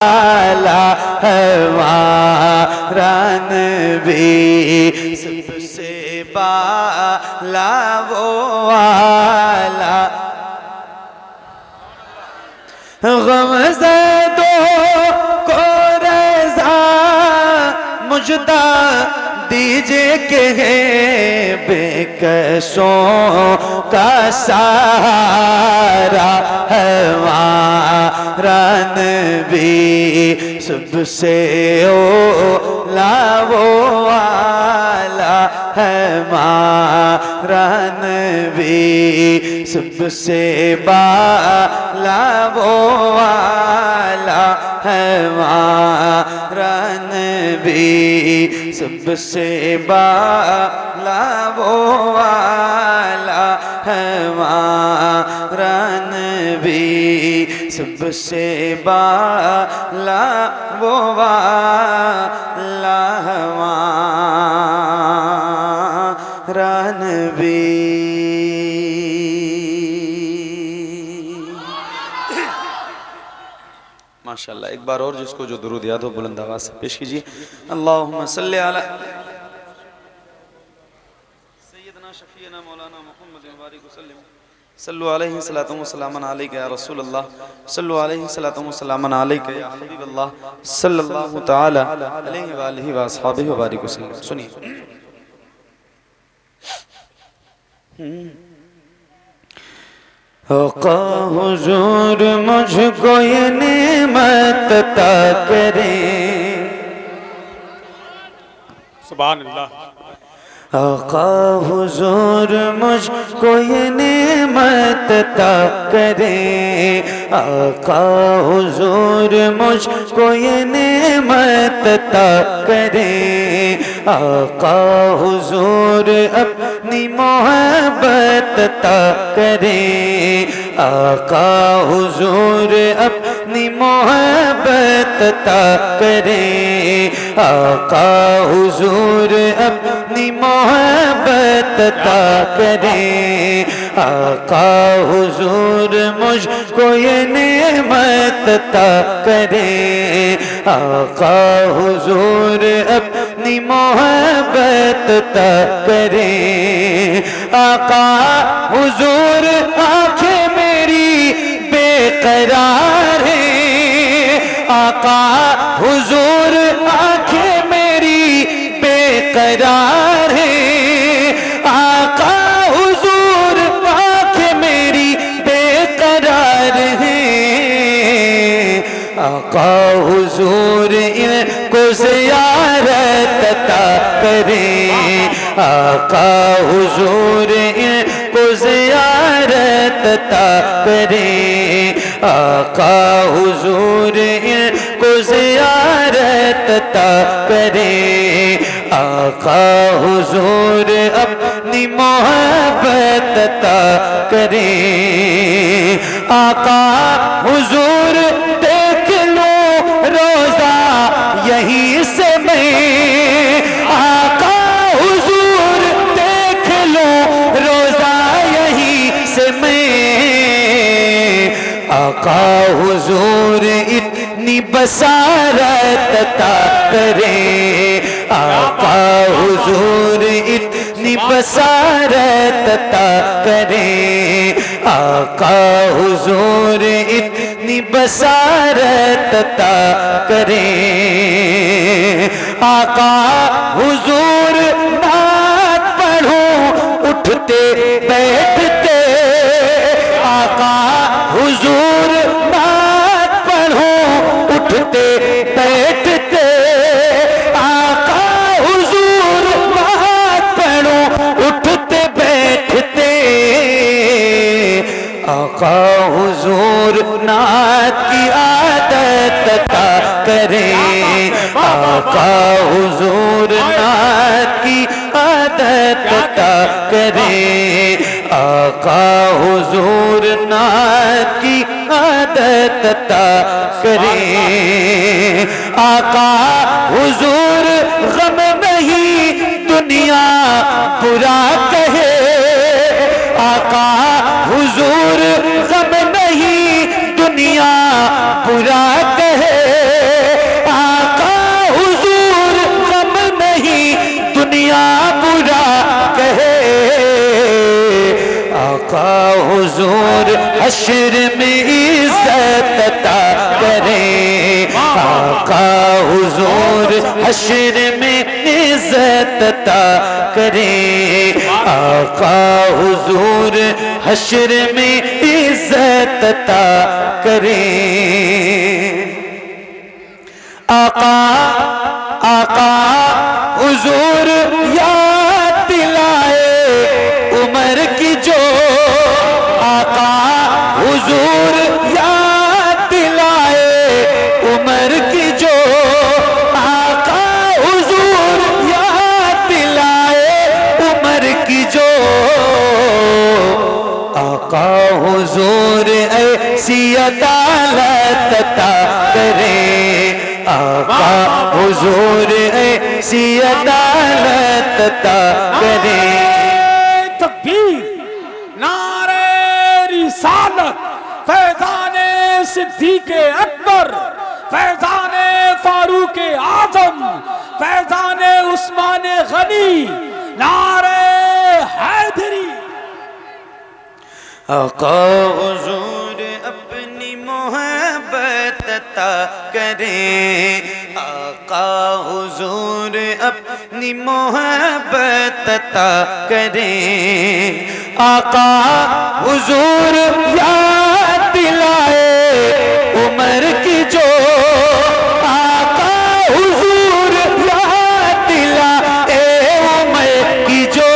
वाला हमारा नबी सबसे बाला वो वाला गमज़दों को रज़ा मुझदा दीजिए कि है बेकसों का सहारा हमारा नबी सबसे ओला वो वाला हमारा नबी सबसे बाला वो वाला हमारा नबी सबसे बाला वो वाला हमारा नबी सबसे बाला वो वाला हमारा नबी। माशाअल्लाह, एक बार और जिसको जो दुरूद याद हो बुलंद आवाज़ से पेश कीजिए। अल्लाहुम्मा सल्ली अला सय्यदना शफीना मौलाना मुहम्मद मुबारक वसल्लम सल्लु अलैहि सलातु व सलामन अलैका या रसूल अल्लाह सल्लु अलैहि सलातु व सलामन अलैका या हबीब अल्लाह सल्लल्लाहु तआला अलैहि व आलिहि व अस्हाबिहि व बारिक वसल्लम। सुनिए, आका हुजूर मुझको ये नेमत अता करें। सुभान अल्लाह। आका हुजूर मुझको ये नेमत अता करें। आका हुजूर मुझको ये नेमत अता करें। आका हुजूर अपनी मोहब्बत अता करें। आका हुजूर अपनी मोहब्बत अता करें। आका हुजूर अपनी मोहब्बत अता करें। आका हुजूर मुझको ये नेमत अता करें। आका हुजूर अपनी मोहब्बत अता करें। आका हुजूर आंखें मेरी बेकरार है। आका हुजूर आंखें मेरी बेकरार है। आका हुजूर आंखें मेरी बेकरार है। आका हुजूर इनको ज़ियारत अता करें। आका हुजूर इनको ज़ियारत अता करें। आका हुजूर इनको ज़ियारत अता करें। आका हुजूर अपनी मोहब्बत अता करें। आका हुजूर देख लो रोज़ा यहीं से मैं। आका हुजूर देख लो रोज़ा यहीं से मैं। आका हुजूर इतनी बसारत अता करें। आका हुजूर इतनी बसारत अता करें। आका हुजूर इतनी बसारत अता करें। आका हुजूर नात पढ़ूं उठते बैठते। आका हुजूर नात पढ़ूं उठते बैठते। आका हुजूर नात पढ़ूं उठते बैठते। आका हुजूर नात की आदत अता करें। आका हुजूर नात की आदत अता करें। आका हुजूर नात की आदत अता करें। आका हुजूर गम नहीं दुनिया बुरा कहे। आका हुजूर गम नहीं दुनिया बुरा कहे। हुजूर हश्र में इज्जत अता करें, आका हुजूर हश्र में इज्जत अता करें, आका हुजूर हश्र में इज्जत अता करें। आका आका हुजूर याद दिलाए उमर की जो, आका हुजूर याद दिलाए उमर की जो, आका हुजूर याद दिलाए उमर की जो, आका हुजूर ऐसी अदालत अता करें, आका हुजूर ऐसी अदालत अता करें। तकबीर, नारे रिसालत, फैज़ाने सिद्दीक़े अकबर, फैज़ाने फारूक़े आज़म, फैज़ाने उस्माने गनी, नारे हैदरी। आका हुजूर अपनी मोहब्बत अता करें, आका हुजूर अपनी मोहब्बत अता करें, आका हुजूर याद दिलाए उमर की जो, आका हुजूर याद दिलाए उमर की जो,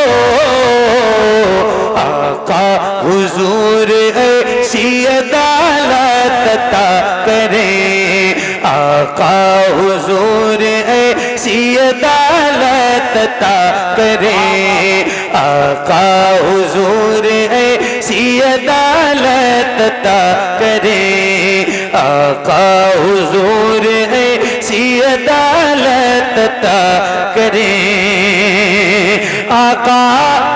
आका हुजूर ऐसी अदालत अता करें, आका हुजूर ऐसी अदालत अता करें, आका हुजूर ऐसी अदालत अता करें, आका हुजूर ऐसी अदालत अता करें। आका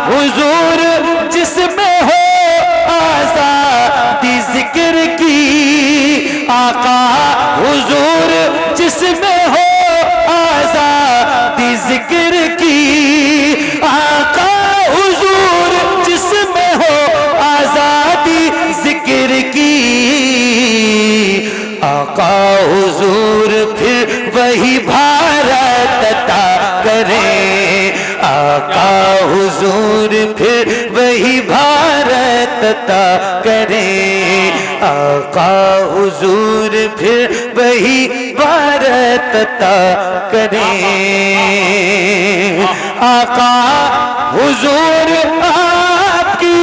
हुजूर जिसमें हो आज़ादी जिक्र की, आका हुजूर जिसमें हो आज़ादी जिक्र की, आका हुजूर जिसमें हो आज़ादी जिक्र की, आका हुजूर फिर वही भारत अता करें, आका हुजूर फिर वही भारत अता करें, आका हुजूर फिर वही भारत अता करें। आका हुजूर आपकी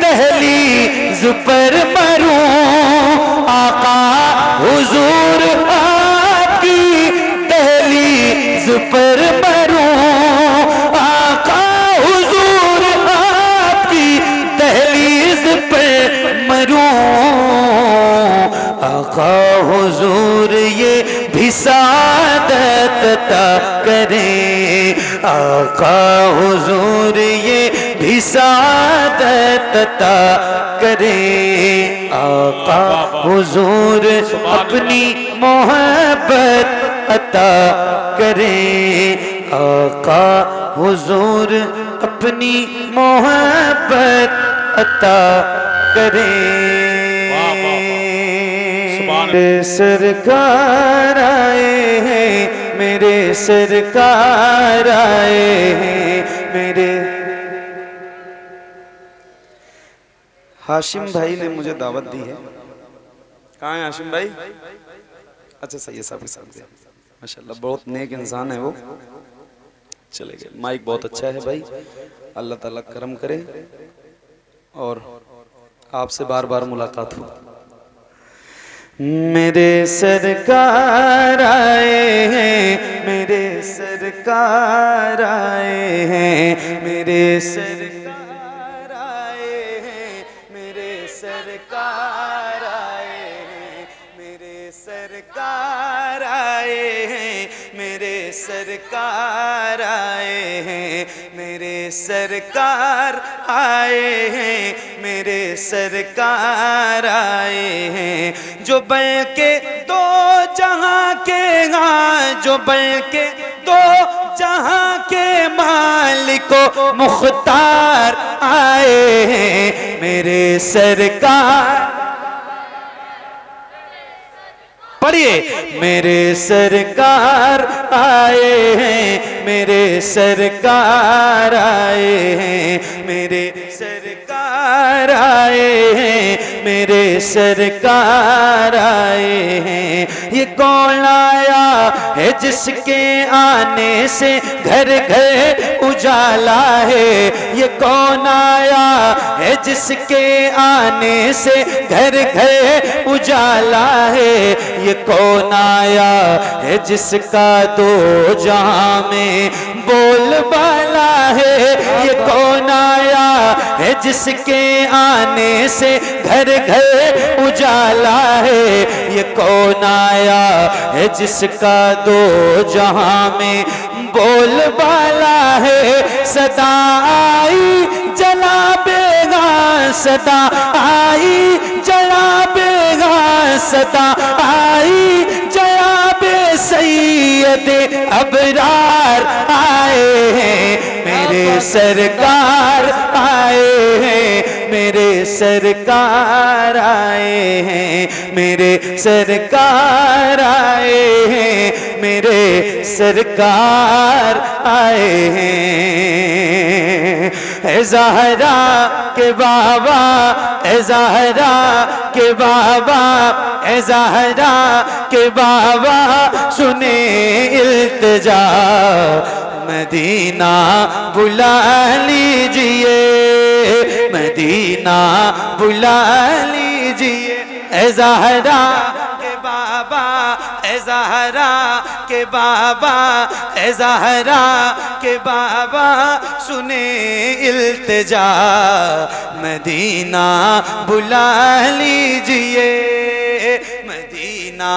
दहलीज़ पर मरूं, आका हुजूर आपकी दहलीज़ पर मरूं, आका हुजूर आपकी दहलीज़ पर मरूं, आका हुजूर ये भी सादत अता करें, आका हुजूर ये भी सादत अता करें, आका हुजूर अपनी मोहब्बत अता करें, आका हुजूर अपनी मोहब्बत अता करें। मेरे सरकार आए हैं, मेरे सरकार आए हैं, मेरे। हाशिम भाई ने मुझे दावत दी है। कहाँ है हाशिम भाई? अच्छा सही है, साहब के साथ माशाल्लाह, बहुत नेक इंसान है वो। चले गए। माइक बहुत अच्छा है भाई, अल्लाह ताला करम करे और आपसे बार बार मुलाकात हो। मेरे सरकार आए हैं, मेरे सरकार आए हैं, मेरे सरकार आए हैं, मेरे सरकार आए हैं, मेरे सरकार आए हैं, मेरे सरकार आए हैं, मेरे सरकार आए हैं, मेरे सरकार आए हैं, जो बल्कि दो जहां के, हाँ जो बल्कि दो जहां के मालिको मुख्तार आए हैं मेरे सरकार। पढ़िए, मेरे सरकार आए हैं, मेरे सरकार आए हैं, मेरे सरकार आए हैं, मेरे सरकार आए हैं। ये कौन आया है जिसके आने से घर घर उजाला है? ये कौन आया है जिसके आने से घर घर उजाला है? ये कौन आया है जिसका दो जहां में बोलबाला है? ये कौन आया है जिसके आने से घर घर उजाला है? ये कौन आया है जिसका दो जहां में बोलबाला है? सदा आई जला बेगा, सदा आई जला बेगा, सदा आई जया बे सैयद अबरार आए हैं मेरे सरकार आए हैं, मेरे सरकार आए हैं, मेरे सरकार आए हैं, मेरे सरकार आए हैं। ए ज़हरा के बाबा, ए ज़हरा के बाबा, ए ज़हरा के बाबा सुने इल्तिजा, मदीना बुला लीजिए, मदीना बुला लीजिए। ए ज़हरा के बाबा, ए ज़हरा के बाबा, ए ज़हरा के बाबा सुने इल्तिजा, मदीना बुला लीजिए, मदीना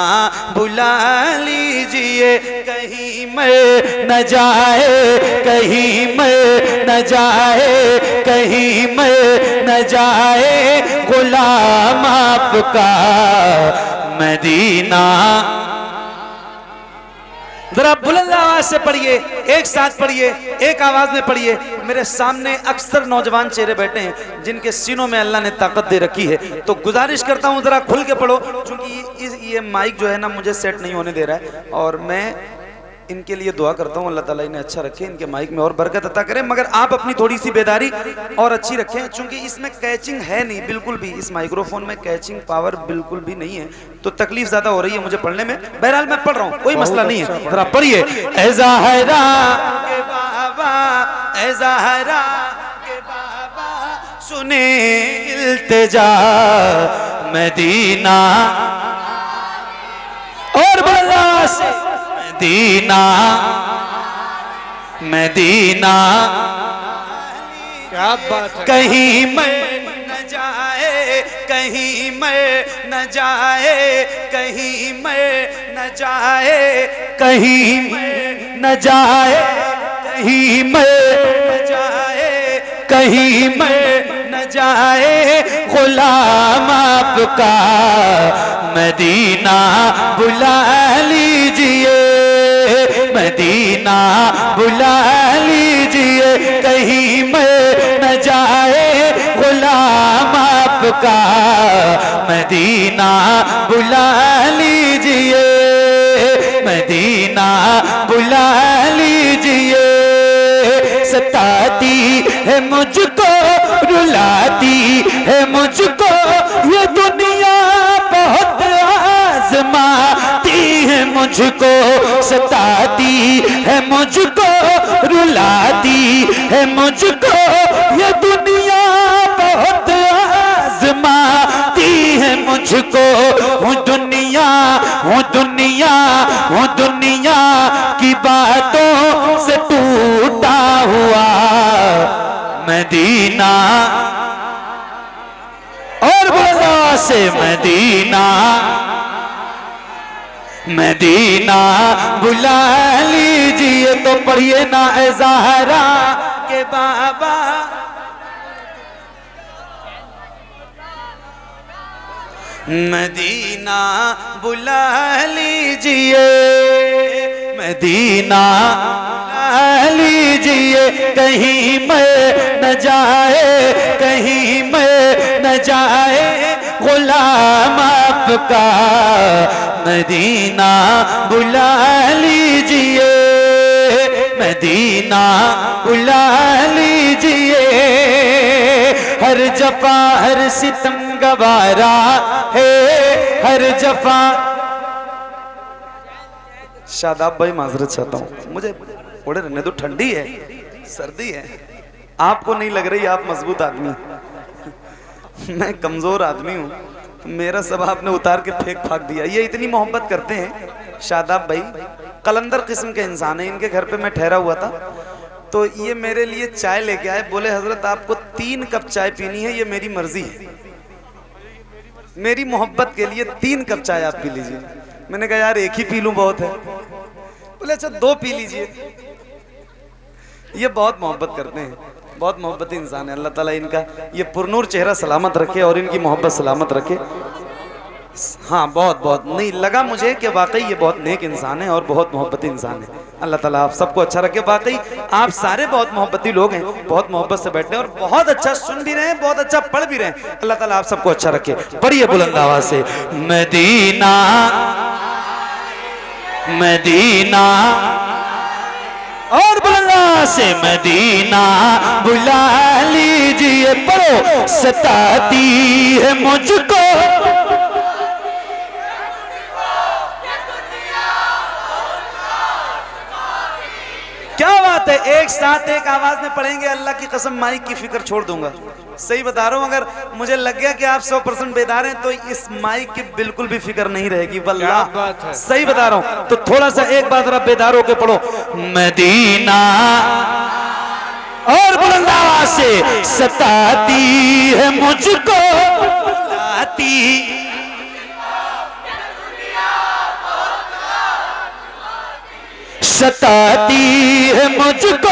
बुला लीजिए। कहीं मर न जाए, कहीं मर न जाए, कहीं मर न जाए गुलाम आपका मदीना। जरा बुलंद आवाज से पढ़िए, एक साथ पढ़िए, एक आवाज में पढ़िए। मेरे सामने अक्सर नौजवान चेहरे बैठे हैं जिनके सीनों में अल्लाह ने ताकत दे रखी है, तो गुजारिश करता हूं जरा खुल के पढ़ो, क्योंकि ये माइक जो है ना मुझे सेट नहीं होने दे रहा है, और मैं इनके लिए दुआ करता हूँ अल्लाह ताला इन्हें अच्छा रखे, इनके माइक में और बरकत अता करे। मगर आप अपनी थोड़ी सी बेदारी और अच्छी रखें, क्योंकि इसमें कैचिंग है नहीं बिल्कुल भी, इस माइक्रोफोन में कैचिंग पावर बिल्कुल भी नहीं है, तो तकलीफ ज्यादा हो रही है मुझे पढ़ने में। बहरहाल मैं पढ़ रहा हूँ, कोई मसला नहीं है, जरा पढ़िए। ए ज़हरा के बाबा, ए ज़हरा के बाबा सुने इल्तिजा, मदीना और बल्ला से मदीना, मदीना। क्या बात है। कहीं मर न जाए, कहीं मर न जाए, कहीं मर न जाए, कहीं मर न जाए, कहीं मर न जाए, कहीं मर न जाए गुलाम आपका मदीना बुला लीजिए, मदीना बुला लीजिए। कहीं मर न जाए गुलाम आपका मदीना बुला लीजिए, मदीना बुला लीजिए। सताती है मुझको, रुलाती है मुझको ये दुनिया, बहुत आज़माती है मुझको, सताती है मुझको, रुलाती है मुझको ये दुनिया, बहुत आज़माती है मुझको। हूँ दुनिया, हूँ दुनिया, हूँ दुनिया की बातों से टूटा हुआ मदीना, और बोला से मदीना, मदीना बुला लीजिए। तो पढ़िए ना ए ज़हरा के बाबा, मदीना बुला लीजिए, मदीना बुला लीजिए कहीं मैं न जाए, कहीं मैं न जाए गुलाम आपका मदीना बुला लीजिए, मदीना बुला लीजिए। हर जफा हर सितम गवारा है, हर जफा। शादाब भाई माजरत चाहता हूँ, मुझे ओढ़े रहने दो, ठंडी है, सर्दी है। आपको नहीं लग रही आप मजबूत आदमी, मैं कमजोर आदमी हूँ, मेरा सब आपने उतार के फेंक फाक दिया। ये इतनी मोहब्बत करते हैं शादाब भाई, कलंदर किस्म के इंसान है। इनके घर पे मैं ठहरा हुआ था तो ये मेरे लिए चाय लेके आए, बोले हजरत आपको 3 कप चाय पीनी है, ये मेरी मर्जी है, मेरी मोहब्बत के लिए 3 कप चाय आप पी लीजिए। मैंने कहा यार एक ही पी लूं बहुत है, बोले अच्छा 2 पी लीजिए। ये बहुत मोहब्बत करते हैं, बहुत मोहब्बती इंसान है। अल्लाह ताला इनका ये पुरनूर चेहरा सलामत रखे और इनकी मोहब्बत सलामत रखे। हाँ बहुत बहुत नहीं लगा मुझे कि वाकई ये बहुत नेक इंसान है और बहुत मोहब्बती इंसान है। अल्लाह ताला आप सबको अच्छा रखे। वाकई आप सारे बहुत मोहब्बती लोग हैं, बहुत मोहब्बत से बैठे हैं और बहुत अच्छा सुन भी रहे हैं, बहुत अच्छा पढ़ भी रहे हैं। अल्लाह ताला आप सबको अच्छा रखे। पढ़िए बुलंद आवाज से, मदीना मदीना, और बुलंदा से मदीना बुला लीजिए। पढ़ो, सताती है मुझको क्या बात है, एक साथ एक आवाज में पढ़ेंगे। अल्लाह की कसम माइक की फिक्र छोड़ दूंगा, सही बता रहा हूँ। अगर मुझे लग गया कि आप 100% बेदार हैं तो इस माइक की बिल्कुल भी फिक्र नहीं रहेगी, वल्लाह सही बता रहा हूँ। तो थोड़ा सा एक बार जरा बेदार होके पढ़ो, मदीना, और बुलंद आवाज से, सताती है मुझको लाती, सताती है मुझको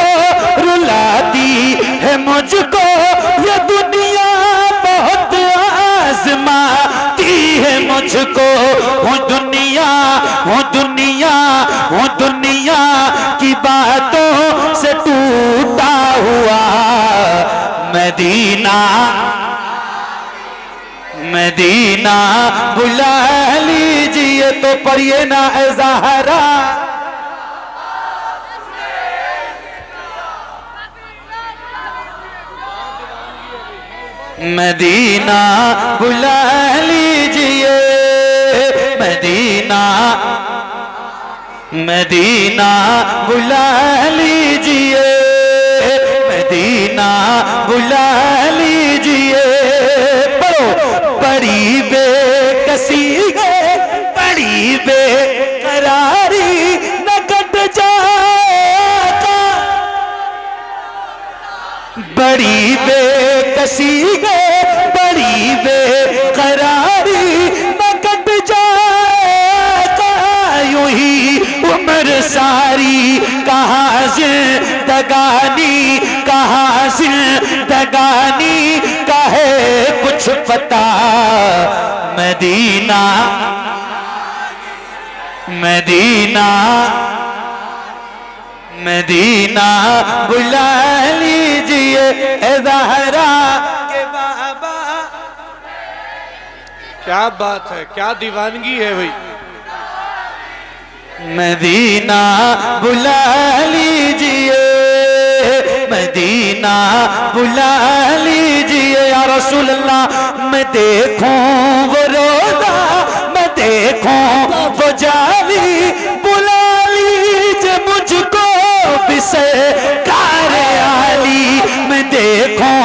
रुलाती है मुझको, ये दुनिया बहुत आजमाती है मुझको। हूँ दुनिया, हूँ दुनिया, हूँ दुनिया की बातों से टूटा हुआ मदीना, मदीना बुला लीजिए। तो पढ़िए ना ए ज़हरा, मदीना बुला लीजिए, मदीना मदीना बुला लीजिए, मदीना बुला लीजिए। पढ़ो, बड़ी बेकसी है, बड़ी बेकरारी न कट जाएगा, बड़ी बेकसी है, बड़ी बेकरारी न कट जाएगा। यूं ही उम्र सारी कहाँ जिंदगानी, कहाँ जिंदगानी का है कुछ पता। मदीना मदीना मदीना बुला लीजिए ए ज़हरा के बाबा। क्या बात है, क्या दीवानगी है भाई। मदीना बुला लीजिए, मदीना बुला लीजिए। या रसूल अल्लाह, मैं देखूं वो रोज़ा, मैं देखूं वो जाली, बुला लीजिए मुझको बिसकार आली। मैं देखूं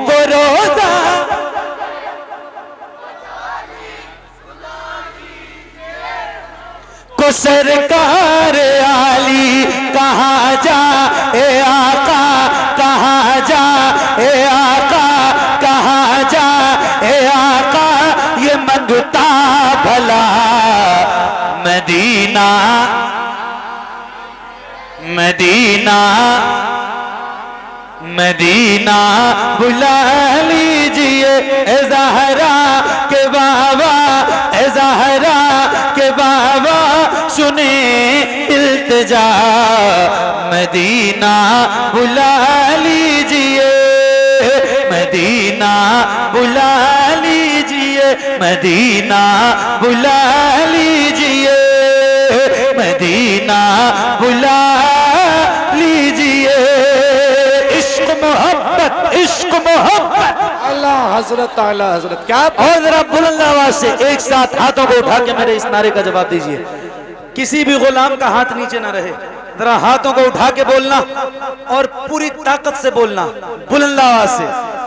वो रोज़ा, को सरकार आली। कहाँ जा ए आका, कहाँ जा ए आका, कहाँ जा ए आका, ये मंगता भला मदीना, मदीना मदीना बुला लीजिए ए ज़हरा के बाबा, ए ज़हरा के बाबा। सुने इल्तिजा, मदीना बुला लीजिए, मदीना बुला लीजिए, मदीना बुला लीजिए, मदीना बुला लीजिए। इश्क मोहब्बत, इश्क मोहब्बत। अल्लाह हजरत, आला हजरत, क्या और जरा बुलंद आवाज से एक साथ हाथों को उठा के मेरे इस नारे का जवाब दीजिए। किसी भी गुलाम का हाथ नीचे ना रहे, जरा हाथों को उठा के बोलना और पूरी ताकत से बोलना बुलंद आवाज से,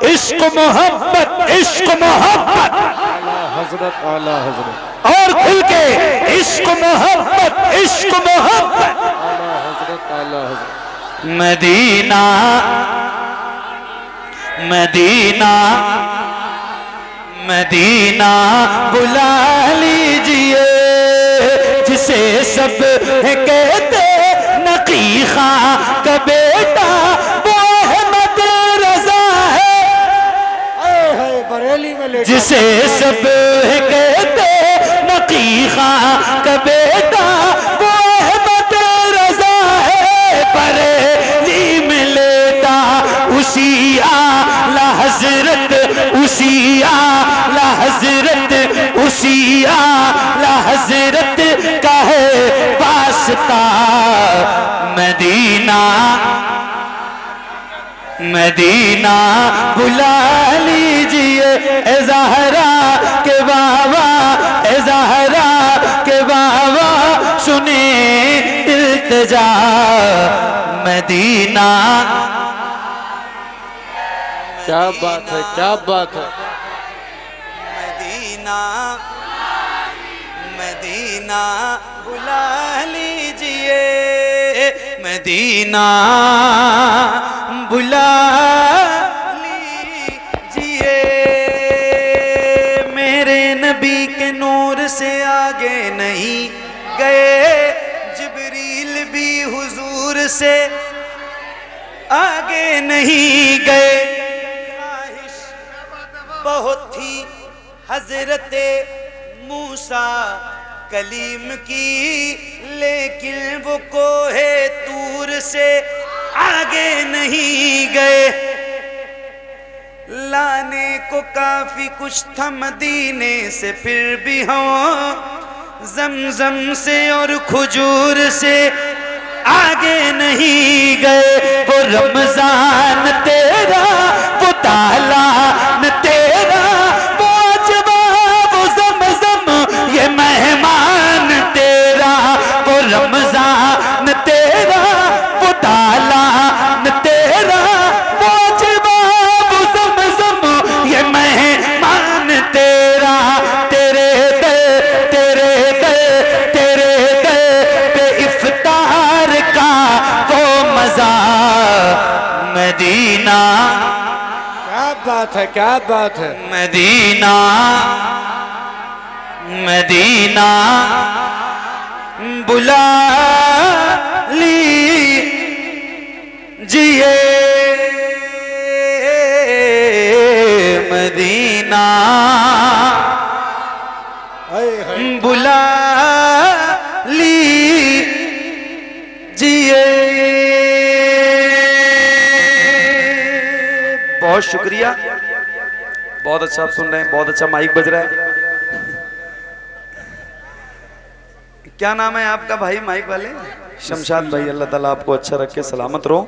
इश्क मोहब्बत, इश्क मोहब्बत। आला हजरत, आला हजरत, और खुल के इश्क मोहब्बत, इश्क मोहब्बत। आला हजरत, आला हजरत। मदीना, मदीना, मदीना बुला लीजिए, जिसे सब कहते नकी खां का बेटा वो अहमद रजा है, बरेली में ले जिसे सब कहते नकी खां का बेटा वो अहमद रजा है, बरेली में लेटा उसी आला हजरत, उसी आला हजरत, उसी आला हजरत का है वास्ता। मदीना, मदीना बुला लीजिए, ए ज़हरा के बाबा, ए ज़हरा के बाबा सुने इल्तिजा, मदीना। क्या बात है, क्या बात है। मदीना, मदीना बुला लीजिए, मदीना बुला लीजिए। मेरे नबी के नूर से आगे नहीं गए, जिब्रील भी हुजूर से आगे नहीं गए। ख्वाहिश बहुत थी हजरते मूसा कलीम की, लेकिन वो कोहे तूर से आगे नहीं गए। लाने को काफी कुछ था मदीने से, फिर भी हम जमजम से और खजूर से आगे नहीं गए। वो रमजान तेरा, वो तालान तेरा, वो अजवा, वो ज़मज़म, ये मेहमान तेरा। वो रमजान तेरा, वो तालान तेरा, वो अजवा, वो ज़मज़म, ये मेहमान तेरा। तेरे दे, तेरे दे, तेरे दे पे इफ्तार का वो मजा, मदीना। क्या बात है, क्या बात है। मदीना, मदीना बुला लीजिए, मदीना हाय हाय। बुला लीजिए। बहुत शुक्रिया, बहुत अच्छा आप सुन रहे हैं, बहुत अच्छा माइक बज रहा है। क्या नाम है आपका भाई माइक वाले? शमशाद भाई, अल्लाह ताला आपको अच्छा रखे, सलामत रहो।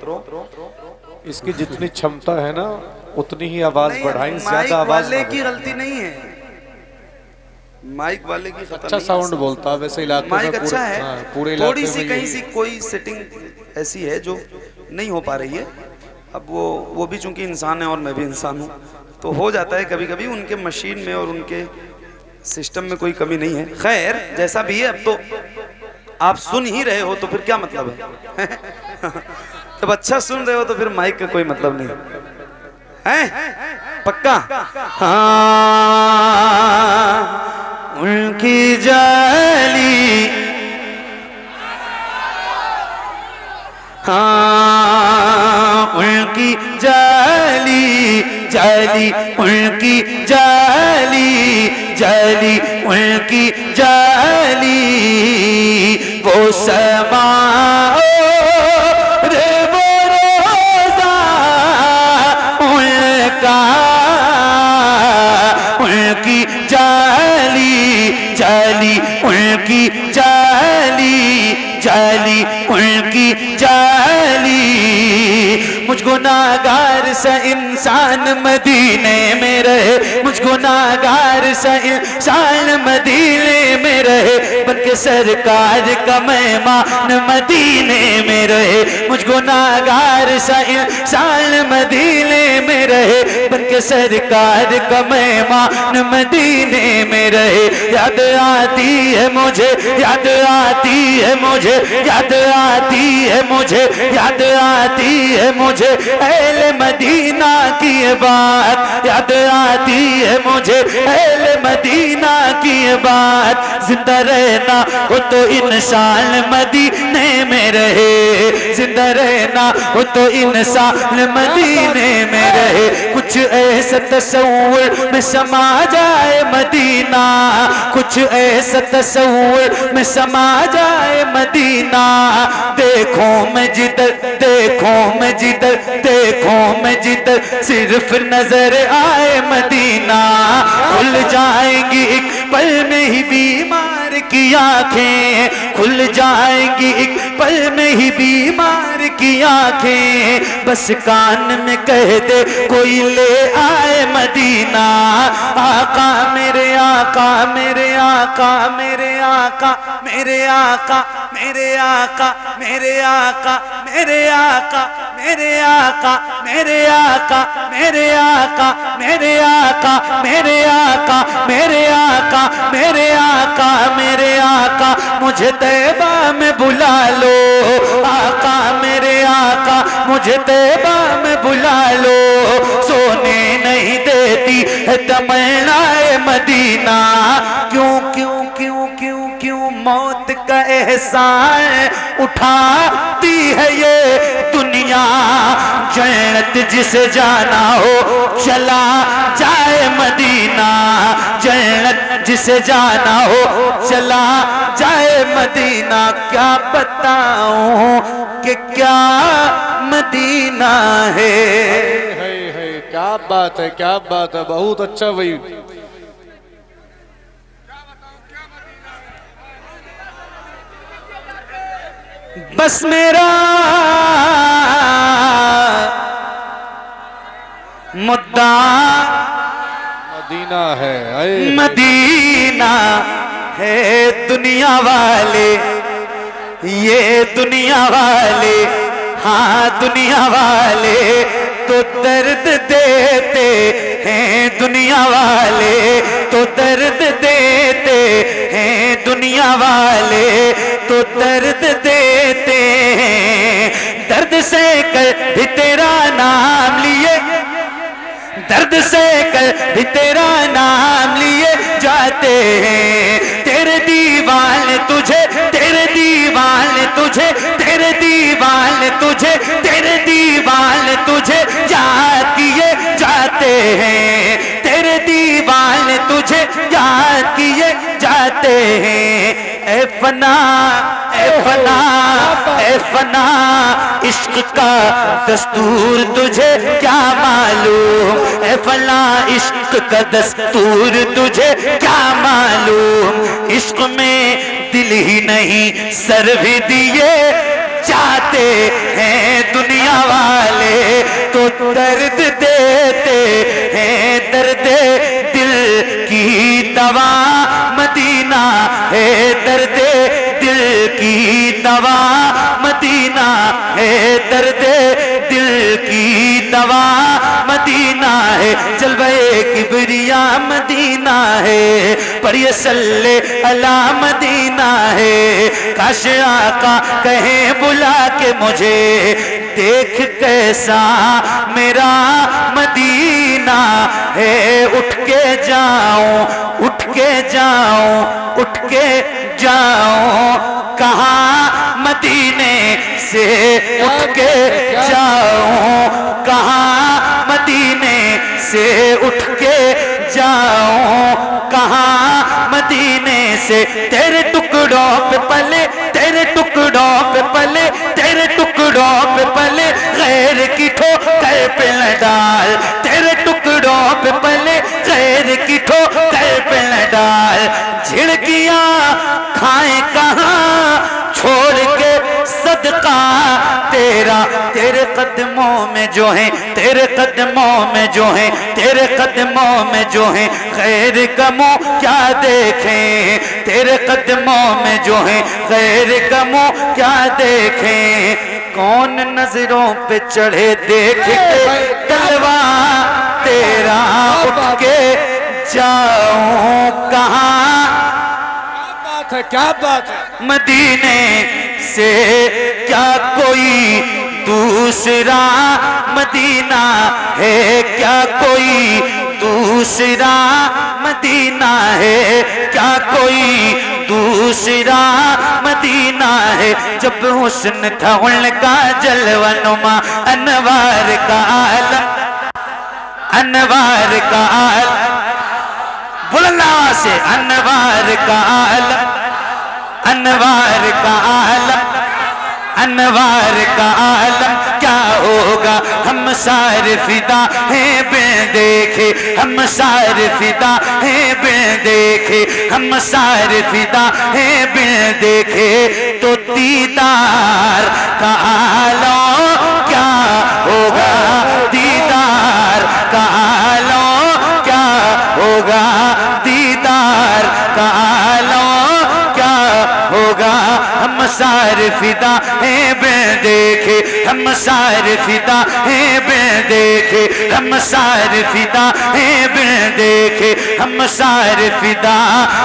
इसकी जितनी क्षमता है ना उतनी ही आवाज बढ़ाएं, माइक ज्यादा आवाज वाले ना की हो। गलती नहीं है, माइक वाले की खता अच्छा नहीं है। साउंड बोलता है वैसे इलाके में, माइक पूरे अच्छा है, हाँ, पूरे इलाके थोड़ी सी में कहीं यही सी कोई सेटिंग ऐसी है जो नहीं हो पा रही है। अब वो भी चूंकि इंसान है और मैं भी इंसान हूँ, तो हो जाता है कभी कभी। उनके मशीन में और उनके सिस्टम में कोई कमी नहीं है। खैर जैसा भी है, अब तो आप सुन ही रहे हो तो फिर क्या मतलब है। जब अच्छा सुन रहे हो तो फिर माइक का कोई मतलब नहीं है। पक्का? हाँ, उनकी जाली, हाँ उनकी जाली, जाली उनकी जाली, जाली उनकी जाली, वो समाओ रे वो रोजा उनका, उनकी जाली जाली उनकी जाली जाली उनकी जाली। मुझ गुनाहगार सा इंसान मदीने में रहे, मुझ गुनाहगार सा इंसान मदीने में रहे, बल्कि सरकार का मेहमान मदीने में रहे। मुझ गुनाहगार सा इंसान मदीने में रहे, बल्कि सरकार का मेहमान मदीने में रहे। याद आती है मुझे, याद आती है मुझे, याद आती है मुझे, याद आती है मुझे अहले मदीना की बात, याद आती है मुझे अहले मदीना की बात। जिंदा रहना हो तो इंसान मदीने में रहे, जिंदा रहना हो तो इंसान मदीने में रहे। कुछ ऐसा तस्वुर में समा जाए मदीना, कुछ ऐसा तस्वुर में समा जाए मदीना। देखो मैं जिधर, देखो मैं जिधर, देखो मैं जिधर, सिर्फ नजर आए मदीना। खुल जाएंगी एक पल में ही बीमार की आंखें, खुल जाएंगी एक पल में ही बीमार की आंखें। बस कान में कह दे कोई ले आए मदीना। आका मेरे आका, मेरे आका, मेरे आका, मेरे आका, मेरे आका, मेरे आका, मेरे आका, मेरे आका, मेरे आका, मेरे आका, मेरे आका, मेरे आका, मेरे आका, मेरे आका, मेरे आका, मुझे तैबा में बुला लो। आका मेरे आका, मुझे तैबा में बुला लो। सोने नहीं देती है तमन्नाए मदीना। क्यों क्यों क्यों क्यों क्यों मौत का एहसान उठाती है ये दुनिया। जन्नत जिसे जाना हो चला जाए मदीना, जन्नत जिसे जाना हो चला जाए मदीना। क्या बताऊं कि क्या मदीना है। क्या बात है, क्या बात है, बहुत अच्छा भाई। बस मेरा मुद्दा मदीना है, मदीना है। दुनिया वाले, ये दुनिया वाले, हाँ दुनिया वाले तो दर्द देते हैं, दुनिया वाले तो दर्द देते हैं, दुनिया वाले तो दर्द देते हैं। दर्द से कर भी तेरा नाम लिए, दर्द से कर भी तेरा नाम लिए जाते हैं। तेरे दीवाने तुझे, तेरे दीवाने तुझे, तेरे दीवाने तुझे, तेरे दीवाने तुझे याद किए जाते हैं। तेरे दीवाने तुझे याद किए जाते हैं। ए फना, ए फना, ए फना, इश्क का दस्तूर तुझे क्या मालूम। ए फना, इश्क का दस्तूर तुझे क्या मालूम। इश्क में दिल ही नहीं सर भी दिए जाते हैं। दुनिया वाले तो दर्द देते हैं, दर्द दिल की दवा मदीना है, दर्द दिल की दवा मदीना है, दर्द दिल की दवा मदीना है। जलवे किबरिया मदीना है, पर ये सल्ले अला मदीना है। काश आका कहे बुला के मुझे, देख कैसा मेरा मदीना है। उठ के जाऊं, उठ के जाऊं, उठ के जाऊं, कहाँ मदीने से उठ के जाऊं, कहाँ मदीने से उठ के जाऊं, कहाँ मदीने से तेरे टुकड़ों पे पले, तेरे टुकड़ों पे पले, तेरे टुकड़ों पे पले, गैर की ठोकर पे न डाल, तेरे टुकड़ों पे पले, गैर की ठोकर पे न डाल। झिड़कियां खाए कहाँ छोड़ के सदका तेरा, तेरे कदमों में जो है, तेरे कदमों में जो है, तेरे कदमों में जो है, खैर का मुंह क्या देखें, तेरे कदमों में जो है, खैर का मुंह क्या देखें। कौन नजरों पे चढ़े देख के तलवा तेरा, उठ के जाऊं कहाँ। क्या बात है, मदीने से क्या कोई दूसरा मदीना है, क्या कोई दूसरा मदीना है, क्या कोई दूसरा मदीना है। जब हुस्न था उनका जलवनुमा, अनवार का आलम, अनवार का आलम, बुलंद आवाज से अनवार का आलम, अनवार का आलम, अनवार का आलम क्या होगा। हम सारे फिदा हैं बिन देखे, हम सारे फिदा हैं बिन देखे, हम सारे फिदा हैं बिन देखे। तो दीदार का आलम क्या होगा, दीदार का आलम क्या होगा, दीदार का आलम क्या होगा। हम सारे फिदा हैं बिन देखे, हम सारे फिदा हैं बिन देखे, हम सारे फिदा हैं बिन देखे, हम सारे फिदा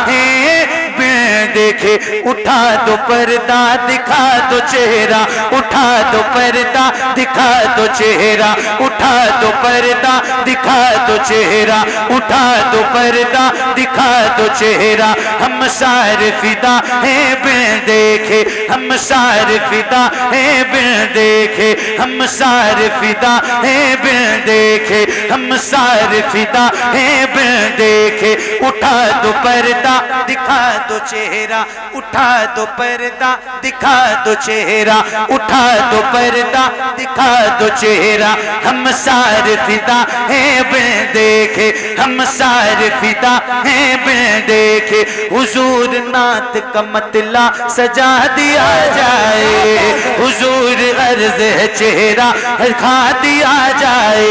हैं बिन देखे। उठा दो पर्दा दिखा दो चेहरा, उठा दो पर्दा दिखा दो चेहरा, उठा दो पर्दा दिखा दो चेहरा, उठा दो पर्दा दिखा दो चेहरा। हम सारे फिदा हैं बिन देखे, हम सारे फिदा हैं बिन देखे, हम सारे फिदा हैं बिन देखे, हम सारे फिदा हैं बिन देखे। उठा दो पर्दा दिखा दो चेहरा, उठा दो पर्दा दिखा दो चेहरा, उठा दो पर्दा दिखा दो चेहरा। हम सारे फिदा हैं बिन देखे, हम सारे फिदा हैं बिन देखे। हुजूर नात का मतला सजा दिया जाए, हुजूर अर्ज है चेहरा दिखा दिया जाए,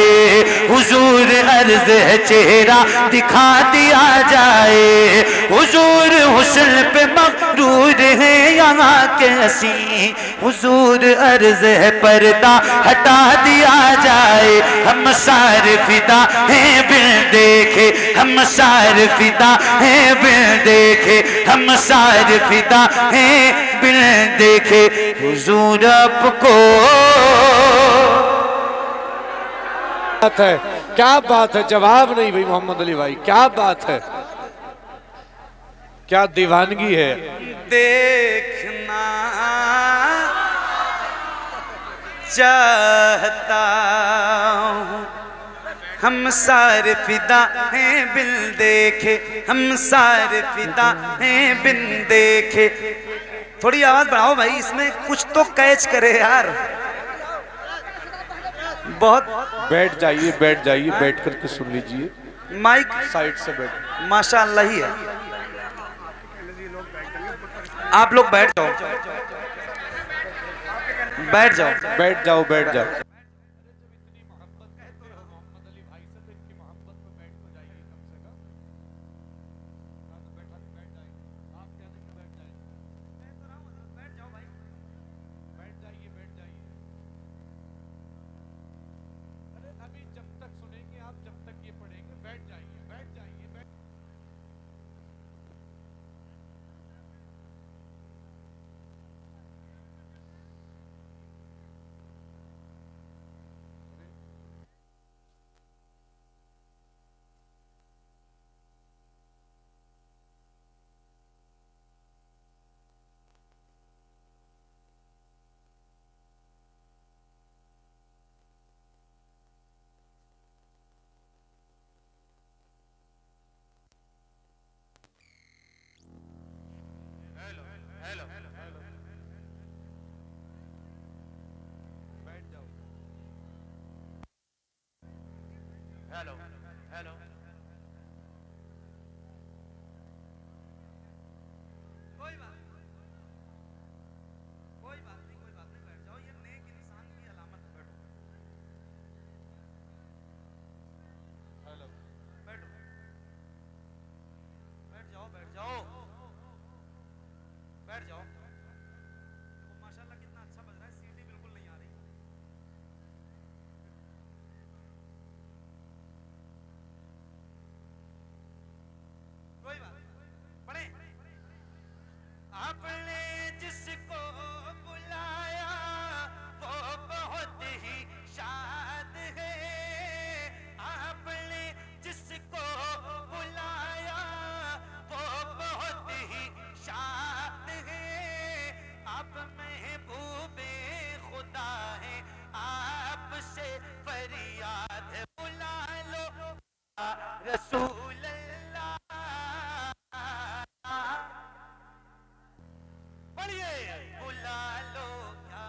हुजूर अर्ज है चेहरा दिखा दिया जाए। हुजूर हुस्न पे मगरूर है यहाँ के हसी, हुजूर अर्ज है पर्दा हटा दिया जाए। हम सारे फिदा हैं बिन देखे, हम सारे फिदा हैं बिन देखे, हम सारे फिदा हैं बिन देखे। हुजूर आपको बात है, क्या बात है, जवाब नहीं भाई मोहम्मद अली भाई, क्या बात है, क्या दीवानगी है। देखना चाहता हूँ, हम सारे फिदा हैं बिन देखे, हम सारे फिदा हैं बिन देखे। थोड़ी आवाज बढ़ाओ भाई, इसमें कुछ तो कैच करे यार। बहुत बैठ जाइए, बैठ जाइए, बैठ करके सुन लीजिए, माइक साइड से बैठ। माशाअल्लाह ही है। आप लोग बैठ जाओ, बैठ जाओ, बैठ जाओ, बैठ जाओ। रसूल अल्लाह। पढ़िए बुला लो क्या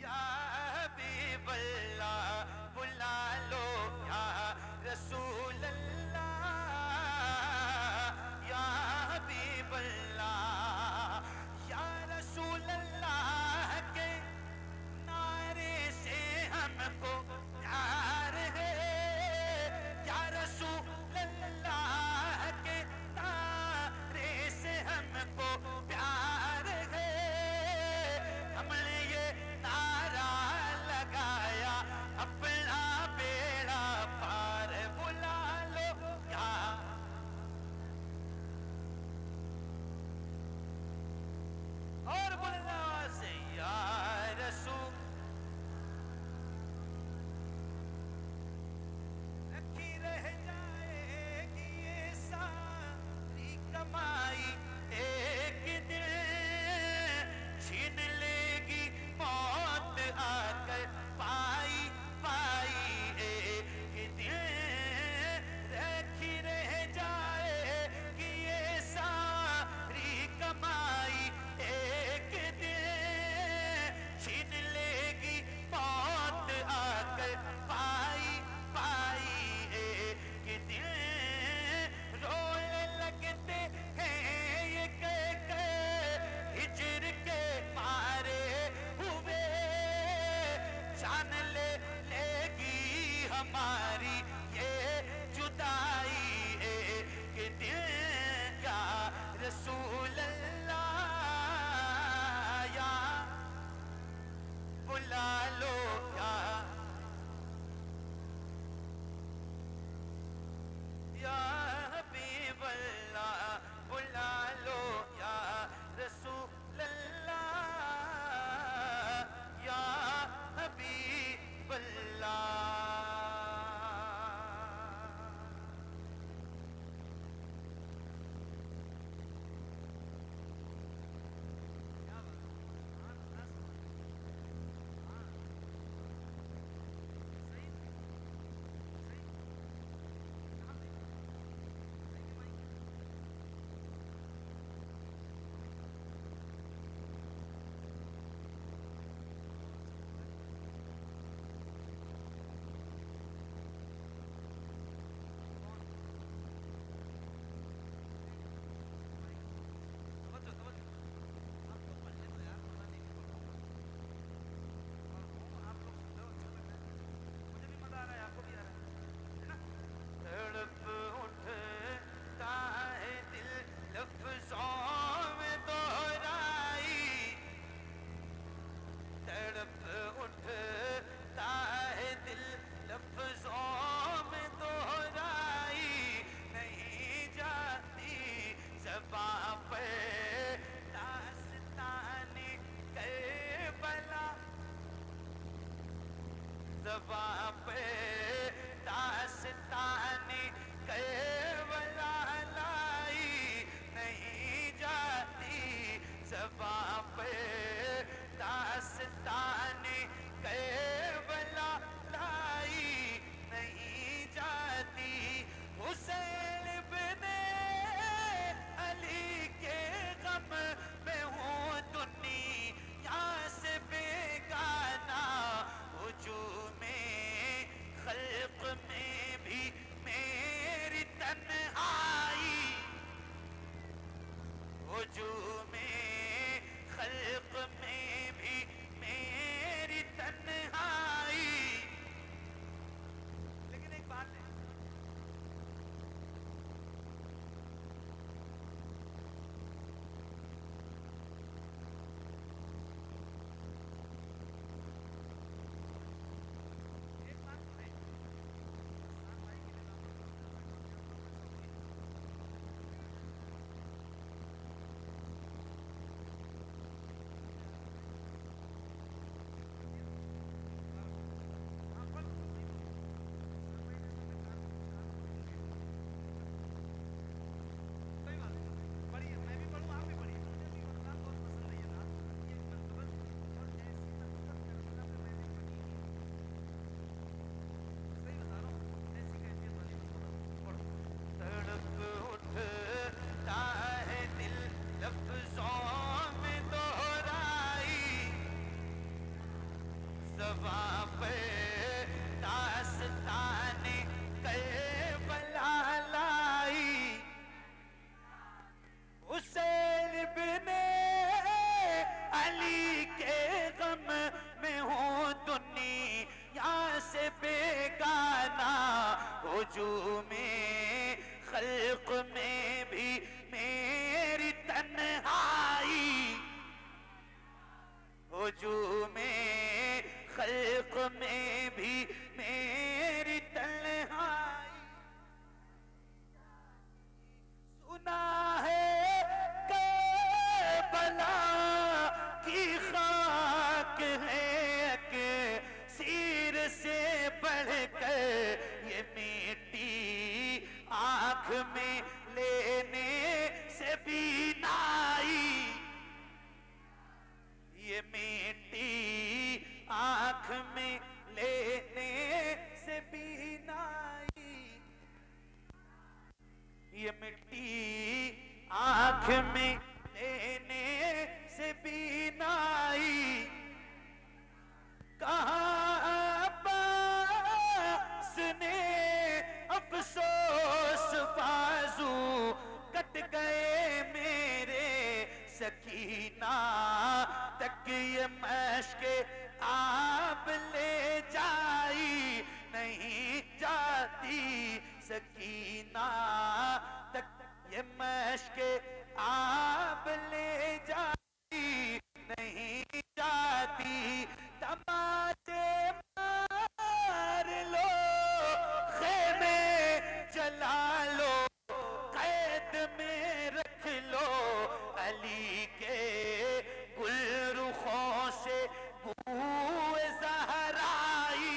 या हबीब अल्लाह, बुला लो या रसूल अल्लाह, या हबीब अल्लाह। या रसूल अल्लाह के नारे से हमको प्यार है, या रसूल अल्लाह के नारे से हमको प्यार है। हमने ये नारा लगाया अपना बेड़ा पार, बुला लो क्या और बोलना से या रसूल। रखी रह जाएगी ये सारी कमाई, एक दिन छीन लेगी मौत आकर पाई पाई, एक दिन रखी रह जाएगी ये सारी कमाई, एक दिन छीन लेगी मौत आकर पाई पाई, एक दिन रोने लगते हैं ये कह हिजर के मारे हुए, जान ले लेगी हमारी ये जुदाई, एक दिन या रसूल अल्लाह, या बुला लो या या हबीब अल्लाह, बुला लो या रसूल अल्लाह, या हबीब अल्लाह। तड़प उठता है दिल लफ्ज़ों में दोहराई, तड़प उठता है दिल लफ्ज़ों में दोहराई, नहीं जाती ज़बां पे दास्तानी करबला, ज़बां पे दास्तानी करबला लाई, नहीं जाती ज़बां पे दास्तानी करबला लाई, नहीं जाती हुसैन बिन अली ज़बां पे दास्ताने करबला लाई। हुसैन बिन अली के गम में हूँ दुनिया से बेगाना, हुजूमे खल्क में भी मेरी तन्हाई, हुजूमे खल्क में भी मेरी तन्हाई। सुना है करबला की खाक है कि सिर से बढ़कर ये मिट्टी आंख में लेने से भी नाई, ये मिट्टी आंख में लेने से भी नाई, ये मिट्टी आंख में लेने से भी नाई। कहाँ अब्बास ने अफसोस बाजू कट गए मेरे, सकीना तक ये मशके आप ले जाई नहीं जाती, सकीना तक ये मशके आप ले जाती नहीं जाती। तमाचे मार लो, खेमे जला लो, कैद में रख लो, अली के गुलरुखों से बूए ज़हराई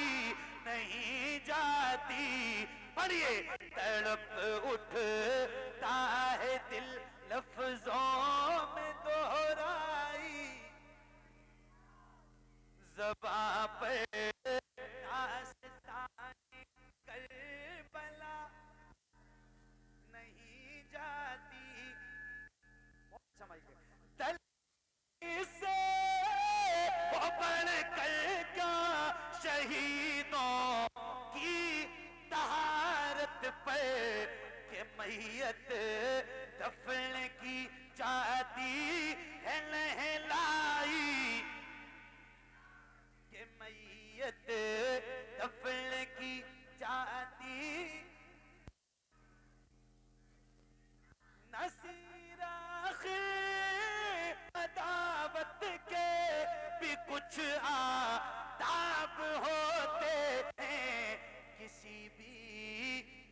नहीं जाती। पढ़िए, तड़प उठता है दिल लफ्जों में दोहराई, ज़बां पे दास्ताने करबला नहीं जाती। तल से बढ़ कर क्या शहीदों की तहारत पर के मैयत दफन की जाती है नहलाई, के मैयत दफन की जाती। नसीरा अदावत के भी कुछ आदाब होते हैं, किसी भी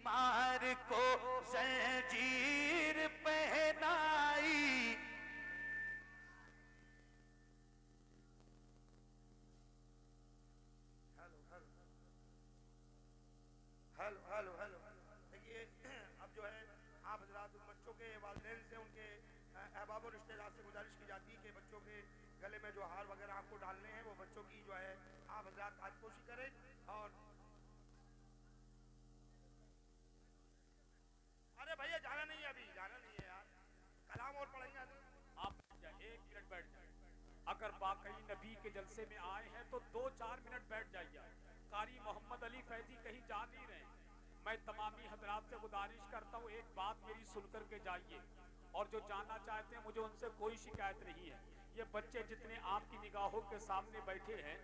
मार को जंजीर पहनाई। हेलो हेलो हेलो देखिए, अब जो है आप हजरात उन बच्चों के वालिदैन से, उनके अहबाब और रिश्तेदार से गुजारिश की जाती है कि बच्चों के गले में जो हार वगैरह आपको डालने हैं वो बच्चों की जो है आप हजरात ताजपोशी करें। और अरे भैया जाना नहीं है, अभी जाना नहीं है यार, कलाम और पढ़ेंगे। आप एक मिनट बैठ जाए, अगर वाकई नबी के जलसे में आए हैं तो 2-4 मिनट बैठ जाइए। कारी मोहम्मद अली फैजी कहीं जा नहीं रहे। मैं तमामी हजरात से गुजारिश करता हूँ, एक बात मेरी सुन कर के जाइए, और जो जानना चाहते हैं मुझे उनसे कोई शिकायत नहीं है। ये बच्चे जितने आपकी निगाहों के सामने बैठे हैं,